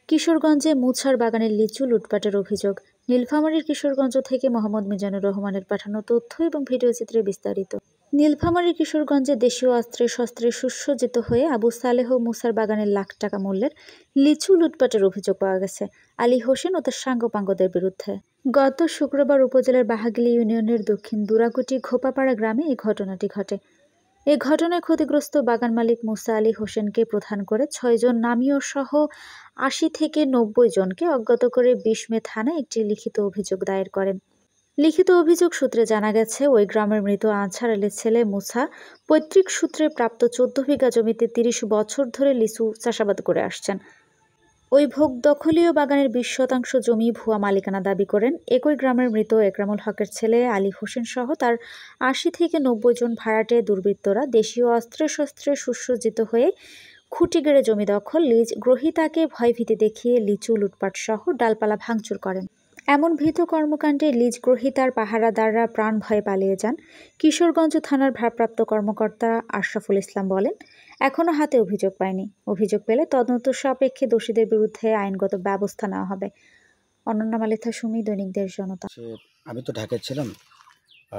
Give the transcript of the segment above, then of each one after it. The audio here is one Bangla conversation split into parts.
কিশোরগঞ্জে মুছার বাগানের লিচু লুটপাটের অভিযোগ। নীলফামারীর কিশোরগঞ্জ থেকে মোহাম্মদ মিজানুর রহমানের পাঠানো তথ্য এবং ভিডিওচিত্রে বিস্তারিত। নীলফামারীর কিশোরগঞ্জে দেশীয় অস্ত্রে শস্ত্রে সুসজ্জিত হয়ে আবু সালেহ মুসার বাগানের লাখ টাকা মূল্যের লিচু লুটপাটের অভিযোগ পাওয়া গেছে আলী হোসেন ও তার সাঙ্গপাঙ্গদের বিরুদ্ধে। গত শুক্রবার উপজেলার বাহাগিলি ইউনিয়নের দক্ষিণ দুরাকুটি ঘোপাপাড়া গ্রামে এই ঘটনাটি ঘটে। এ ঘটনায় ক্ষতিগ্রস্ত বাগান মালিক মুসা আলী হোসেনকে প্রধান করে ৬ জন নামীয় সহ ৮০ থেকে ৯০ জনকে অজ্ঞাত করে ২০ মে থানায় একটি লিখিত অভিযোগ দায়ের করেন। লিখিত অভিযোগ সূত্রে জানা গেছে, ওই গ্রামের মৃত আনসার আলীর ছেলে মুসা পৈতৃক সূত্রে প্রাপ্ত ১৪ বিঘা জমিতে ৩০ বছর ধরে লিচু চাষাবাদ করে আসছেন। ওই ভোগ দখলীয় বাগানের ২০% জমি ভুয়া মালিকানা দাবি করেন একই গ্রামের মৃত একরামুল হকের ছেলে আলী হোসেন সহ তার ৮০ থেকে ৯০ জন ভাড়াটে দুর্বৃত্তরা দেশীয় অস্ত্রে শস্ত্রে সুসজ্জিত হয়ে খুঁটি গেড়ে জমি দখল, লিজ গ্রহীতাকে ভয়ভীতি দেখিয়ে লিচু লুটপাট সহ ডালপালা ভাঙচুর করেন। এমন ভীত কর্মকাণ্ডে লিজ গ্রহীতার পাহারাদাররা প্রাণ ভয়ে পালিয়ে যান। কিশোরগঞ্জ থানার ভারপ্রাপ্ত কর্মকর্তা আশরাফুল ইসলাম বলেন, এখনও হাতে অভিযোগ পায়নি। অভিযোগ পেলে তদন্ত সাপেক্ষে দোষীদের বিরুদ্ধে আইনগত ব্যবস্থা নেওয়া হবে। অনন্যা মালিথা সুমি, দৈনিক দেশ জনতা। আমি তো ঢাকায় ছিলাম,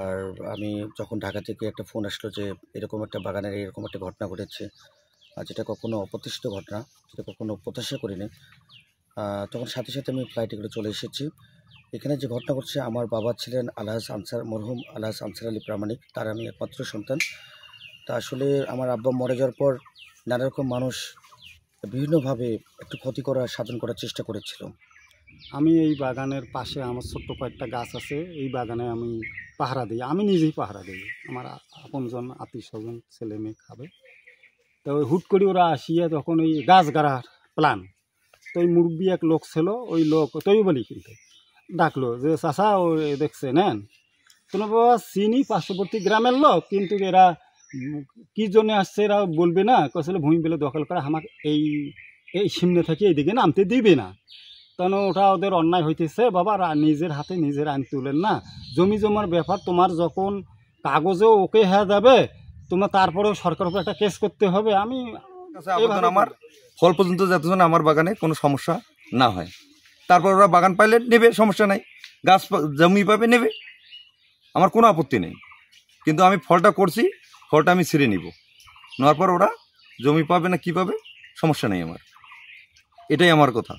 আর আমি যখন ঢাকা থেকে একটা ফোন আসলো যে এরকম একটা বাগানের এরকম একটা ঘটনা ঘটেছে, আর যেটা কখনো অপ্রত্যাশিত ঘটনা, যেটা কখনো প্রত্যাশা করিনি, তখন সাথে সাথে আমি ফ্লাইটে করে চলে এসেছি। এখানে যে ঘটনা ঘটছে, আমার বাবা ছিলেন আলহাজ আনসার, মরহুম আলহাজ আনসার আলী প্রামাণিক, তার আমি একমাত্র সন্তান। তা আসলে আমার আব্বা মারা যাওয়ার পর নানা রকম মানুষ বিভিন্নভাবে একটু ক্ষতি করার সাধন করার চেষ্টা করেছিল। আমি এই বাগানের পাশে আমার ছোট্ট কয়েকটা গাছ আছে, এই বাগানে আমি পাহারা দিই, আমি নিজেই পাহারা দিই। আমার আপনজন আত্মীয় স্বজন ছেলে মেয়ে খাবে, তো ওই হুট করে ওরা আসিয়া তখন ওই গাছ গাড়ার প্ল্যান, তো ওই মুরব্বী এক লোক ছিল, ওই লোক তৈরি বলি কিন্তু ডাকলো যে চাচা ও দেখছে নেন কোনো বাবা চিনি পার্শ্ববর্তী গ্রামের লোক, কিন্তু এরা কী জন্যে আসছে এরা বলবে না, কছিল ভূমি পেলে দখল করে আমাকে এই এই সামনে থেকে এইদিকে নামতে দিবে না। তখন ওটা ওদের অন্যায় হইতেছে, বাবা নিজের হাতে নিজের আইন তুলেন না, জমি জমার ব্যাপার, তোমার যখন কাগজেও ওকে হয়ে যাবে তোমার তারপরেও সরকারের উপর একটা কেস করতে হবে। আমি আমার ফল পর্যন্ত যতক্ষণ আমার বাগানে কোনো সমস্যা না হয়, তারপর ওরা বাগান পাইলে নেবে, সমস্যা নাই, গাছ জমি পাবে নেবে, আমার কোনো আপত্তি নেই। কিন্তু আমি ফলটা করছি, ফলটা আমি ছিঁড়ে নিব, নেওয়ার পর ওরা জমি পাবে না কি পাবে সমস্যা নেই আমার, এটাই আমার কথা।